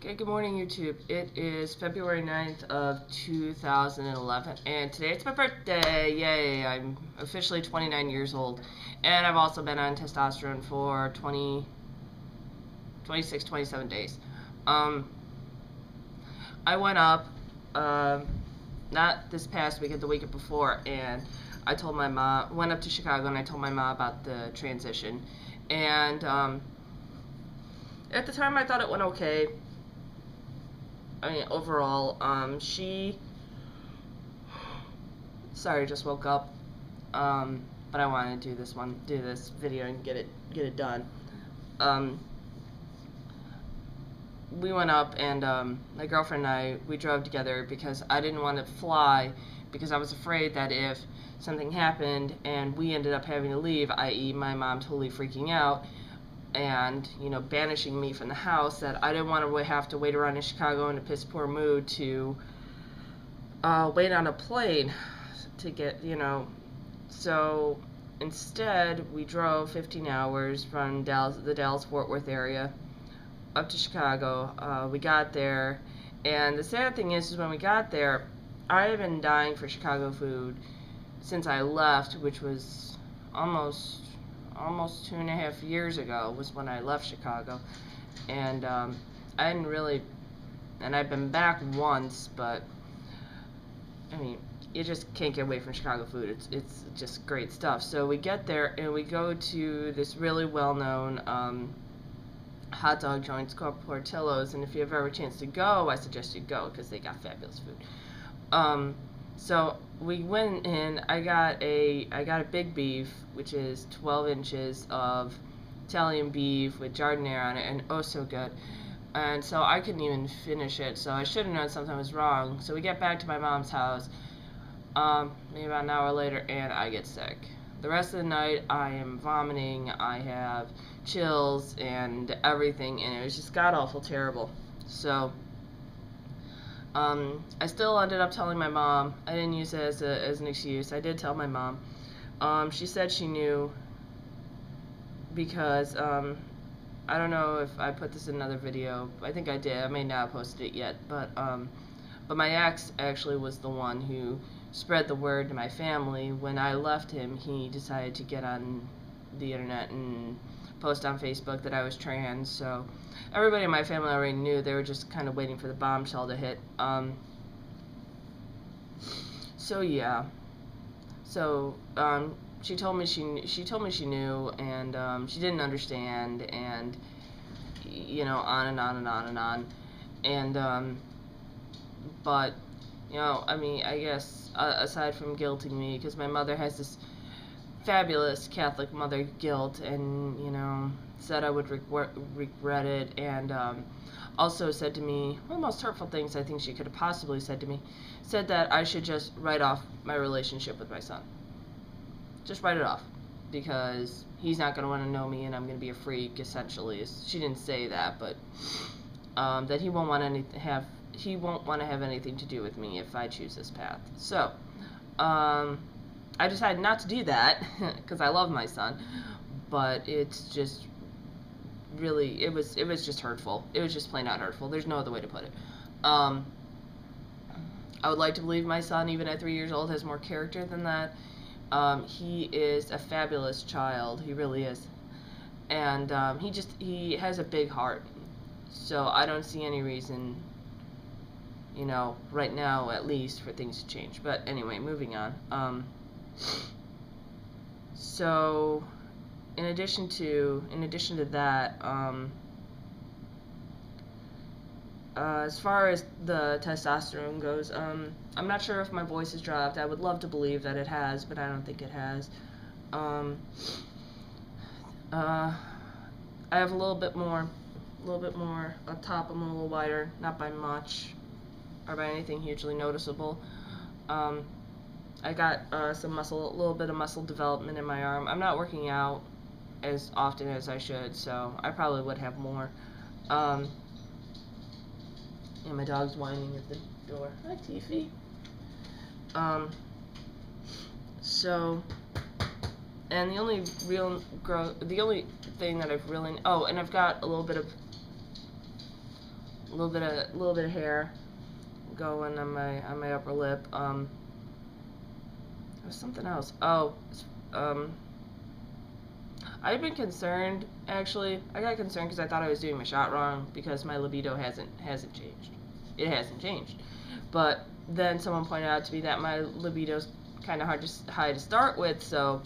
Okay, good morning, YouTube. It is February 9th of 2011, and today it's my birthday. Yay, I'm officially 29 years old, and I've also been on testosterone for 26, 27 days. I went up, not this past weekend, the weekend before, and I told my mom, went up to Chicago, and I told my mom about the transition, and at the time I thought it went okay. I mean, overall, sorry, just woke up, but I wanted to do this video and get it done. We went up, and my girlfriend and we drove together because I didn't want to fly because I was afraid that if something happened and we ended up having to leave, i.e. my mom totally freaking out and, banishing me from the house, that I didn't want to have to wait around in Chicago in a piss poor mood to wait on a plane to get, so instead we drove 15 hours from the Dallas-Fort Worth area up to Chicago. We got there, and the sad thing is when we got there, I had been dying for Chicago food since I left, which was almost 2.5 years ago was when I left Chicago, and I didn't really, and I've been back once, but I mean, you just can't get away from Chicago food. It's just great stuff. So we get there and we go to this really well-known hot dog joint called Portillo's, and if you have ever a chance to go, I suggest you go because they got fabulous food. So we went in. I got a big beef, which is 12 inches of Italian beef with giardiniera on it, and oh so good. And so I couldn't even finish it, so I should have known something was wrong. So we get back to my mom's house, maybe about an hour later, and I get sick. The rest of the night I am vomiting, I have chills and everything, and it was just god-awful terrible. So I still ended up telling my mom. I didn't use it as an excuse. I did tell my mom. She said she knew because I don't know if I put this in another video. I think I did. I may not have posted it yet, but my ex actually was the one who spread the word to my family. When I left him, he decided to get on the internet and post on Facebook that I was trans, so everybody in my family already knew. They were just kind of waiting for the bombshell to hit. So yeah. So she told me she knew, and she didn't understand, and on and on and on and on, and but I mean, I guess aside from guilting me, because my mother has this fabulous Catholic mother guilt, and said I would regret it, and also said to me one of the most hurtful things I think she could have possibly said to me, said that I should just write off my relationship with my son. Just write it off, because he's not going to want to know me, and I'm going to be a freak, essentially. She didn't say that, but that he won't want to have anything to do with me if I choose this path. So I decided not to do that because I love my son, but it's just really, it was just hurtful. It was just plain out hurtful. There's no other way to put it. I would like to believe my son, even at 3 years old, has more character than that. He is a fabulous child. He really is. And he has a big heart. So I don't see any reason, right now at least, for things to change. But anyway, moving on. So in addition to that, as far as the testosterone goes, I'm not sure if my voice has dropped. I would love to believe that it has, but I don't think it has. I have a little bit more up top. I'm a little wider, not by much or by anything hugely noticeable. I got a little bit of muscle development in my arm. I'm not working out as often as I should, so I probably would have more. And my dog's whining at the door. Hi, Tiffy. So, and the only thing that I've really, and I've got a little bit of a little bit of hair going on my upper lip. There was something else. Oh, um, I've been concerned, actually. I got concerned because I thought I was doing my shot wrong because my libido hasn't changed. It hasn't changed. But then someone pointed out to me that my libido's kind of high to start with, so,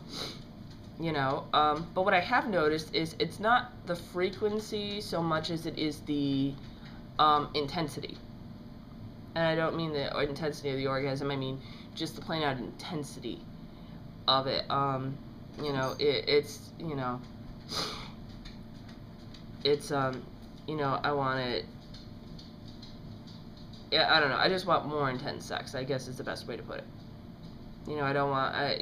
but what I have noticed is it's not the frequency so much as it is the intensity. And I don't mean the intensity of the orgasm, I mean just the plain out intensity of it. It's I want it. Yeah, I don't know. I just want more intense sex, I guess is the best way to put it. I don't want, I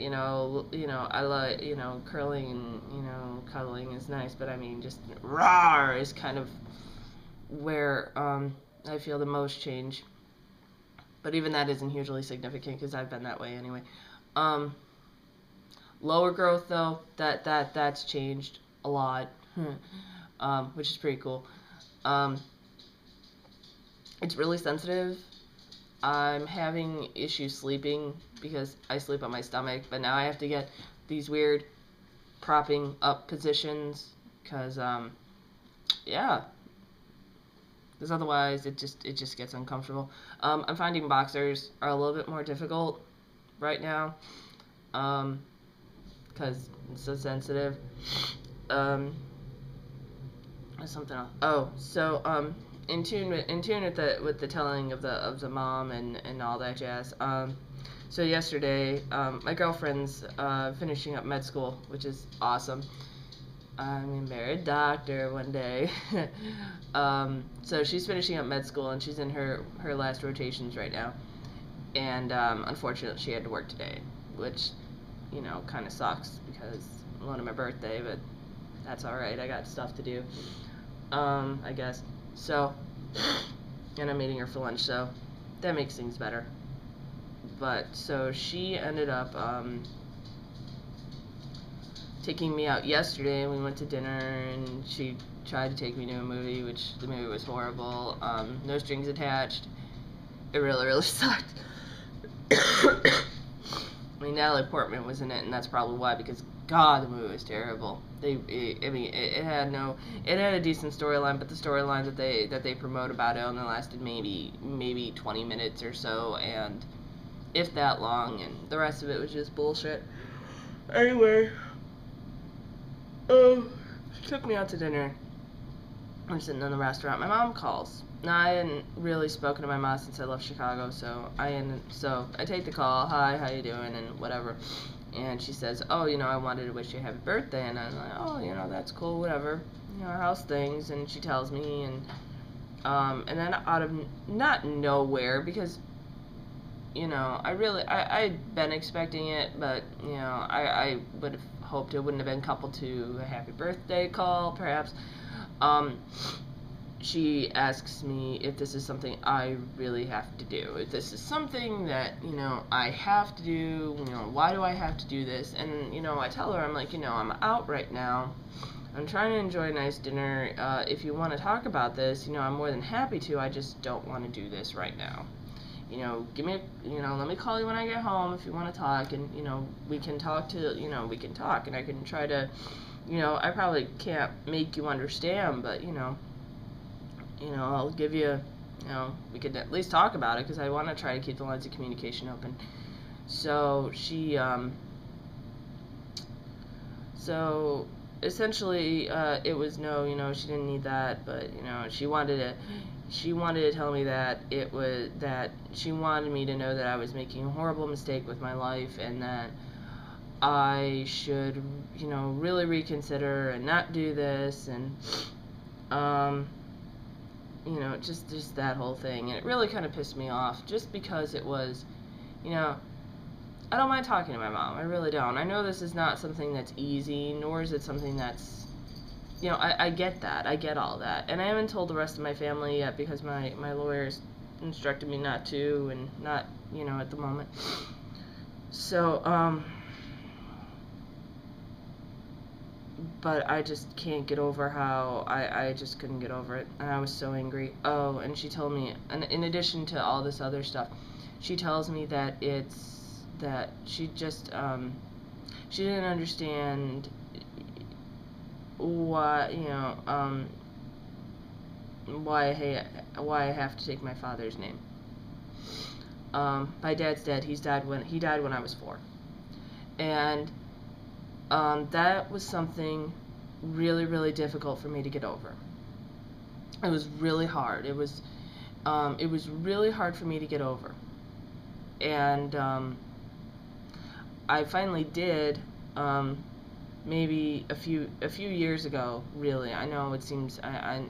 like, curling and, cuddling is nice, but I mean, just raw is kind of where, I feel the most change. But even that isn't hugely significant because I've been that way anyway. Lower growth though, that's changed a lot, which is pretty cool. It's really sensitive. I'm having issues sleeping because I sleep on my stomach, but now I have to get these weird propping up positions because, yeah, because otherwise it just gets uncomfortable. I'm finding boxers are a little bit more difficult right now because it's so sensitive. Something else. Oh, so in tune with the telling of the mom and all that jazz. So yesterday, my girlfriend's finishing up med school, which is awesome. I'm gonna marry a doctor one day. So she's finishing up med school and she's in her last rotations right now. And unfortunately, she had to work today, which kind of sucks because I wanted my birthday, but that's all right. I got stuff to do. I guess. So, and I'm meeting her for lunch, so that makes things better. But, so she ended up, taking me out yesterday, and we went to dinner, and she tried to take me to a movie, which the movie was horrible. No strings attached. It really, really sucked. I mean, Natalie Portman was in it, and that's probably why, because God, the movie was terrible. It had a decent storyline, but the storyline that they promote about it only lasted maybe 20 minutes or so, and if that long, and the rest of it was just bullshit. Anyway, she took me out to dinner. I'm sitting in the restaurant. My mom calls. Now, I hadn't really spoken to my mom since I left Chicago, so I take the call. Hi, how you doing, and whatever. And she says, oh, I wanted to wish you a happy birthday. And I'm like, oh, that's cool, whatever. How's things? And she tells me, and then out of not nowhere, because, I'd been expecting it, but, I would have hoped it wouldn't have been coupled to a happy birthday call, perhaps. She asks me if this is something I really have to do. If this is something that, I have to do, why do I have to do this? And, I tell her, I'm like, I'm out right now. I'm trying to enjoy a nice dinner. If you want to talk about this, I'm more than happy to. I just don't want to do this right now. Give me, let me call you when I get home if you want to talk, and, we can talk, and I can try to, I probably can't make you understand, but, I'll give you, we could at least talk about it, because I want to try to keep the lines of communication open. So she, so essentially, it was no, she didn't need that, but, she wanted to tell me that she wanted me to know that I was making a horrible mistake with my life, and that I should, really reconsider and not do this, and, just that whole thing. And it really kind of pissed me off, just because it was, I don't mind talking to my mom. I really don't. I know this is not something that's easy, nor is it something that's, I get that. I get all that. And I haven't told the rest of my family yet, because my lawyers instructed me not to, and not, at the moment. So, but I just can't get over how I just couldn't get over it, and I was so angry. Oh, and she told me, and in addition to all this other stuff, she tells me that she just she didn't understand why, why I have to take my father's name. My dad's dead. He died when I was 4, and that was something really, really difficult for me to get over. It was really hard. It was really hard for me to get over, and I finally did. Maybe a few years ago. Really, I know it seems. I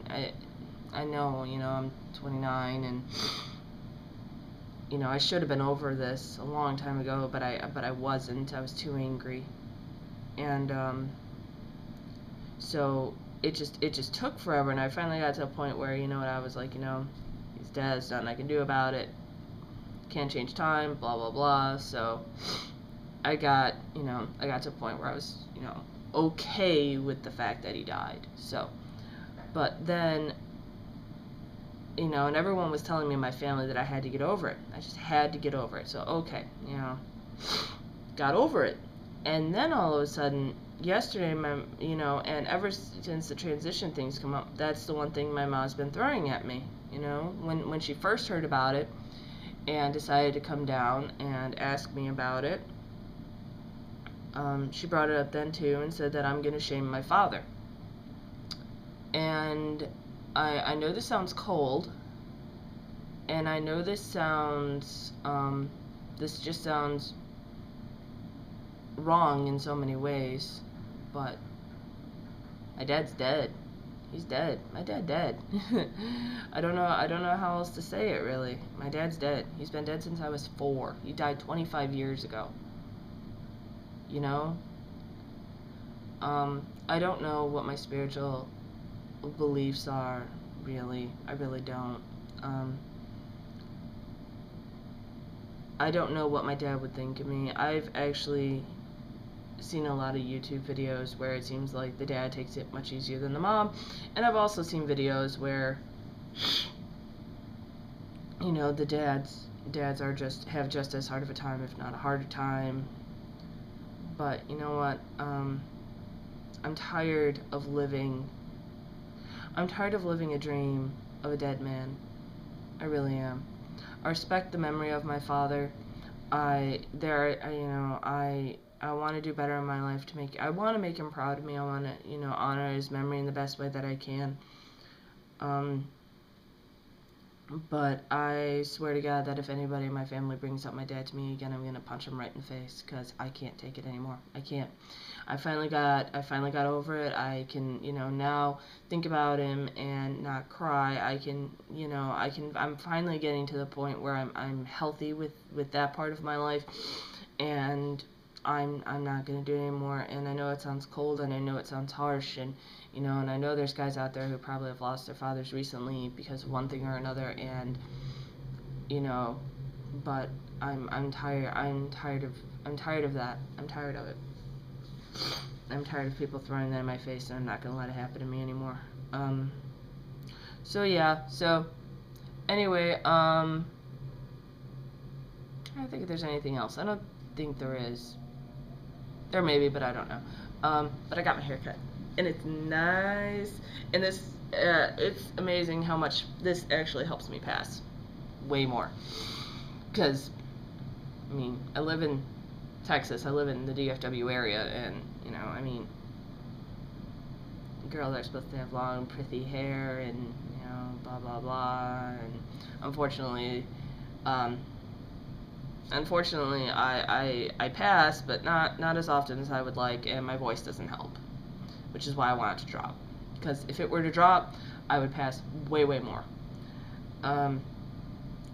know. I'm 29, and I should have been over this a long time ago, but I wasn't. I was too angry. And so it just took forever, and I finally got to a point where I was like, he's dead, there's nothing I can do about it, can't change time, blah blah blah. So I got to a point where I was okay with the fact that he died. So, but then and everyone was telling me in my family that I had to get over it. I just had to get over it. So okay, got over it. And then all of a sudden, yesterday, and ever since the transition things come up, that's the one thing my mom's been throwing at me. When she first heard about it and decided to come down and ask me about it, she brought it up then too and said that I'm going to shame my father. And I know this sounds cold, and I know this sounds, this just sounds wrong in so many ways, but my dad's dead. He's dead. My dad dead. I don't know how else to say it, really. My dad's dead. He's been dead since I was 4. He died 25 years ago. I don't know what my spiritual beliefs are, really. I really don't. I don't know what my dad would think of me. I've actually seen a lot of YouTube videos where it seems like the dad takes it much easier than the mom, and I've also seen videos where the dads have just as hard of a time, if not a harder time. But you know what, I'm tired of living a dream of a dead man. I really am. I respect the memory of my father. I want to do better in my life I want to make him proud of me. I want to, honor his memory in the best way that I can. But I swear to God that if anybody in my family brings up my dad to me again, I'm going to punch him right in the face, because I can't take it anymore. I can't. I finally got over it. I can, now think about him and not cry. I'm finally getting to the point where I'm healthy with that part of my life, and I'm not going to do it anymore. And I know it sounds cold, and I know it sounds harsh, and and I know there's guys out there who probably have lost their fathers recently because of one thing or another, and but I'm tired of that. I'm tired of it. I'm tired of people throwing that in my face, and I'm not going to let it happen to me anymore. So yeah, so anyway, I don't think there's anything else. I don't think there is. There may be, but I don't know. But I got my hair cut, and it's nice, and this, it's amazing how much this actually helps me pass. Way more. Because, I live in Texas, I live in the DFW area, and, girls are supposed to have long, pretty hair, and, blah, blah, blah, and unfortunately, I pass, but not as often as I would like, and my voice doesn't help, which is why I want it to drop. Because if it were to drop, I would pass way, way more.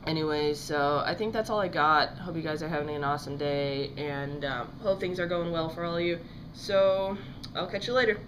Anyway, so I think that's all I got. Hope you guys are having an awesome day, and hope things are going well for all of you. So I'll catch you later.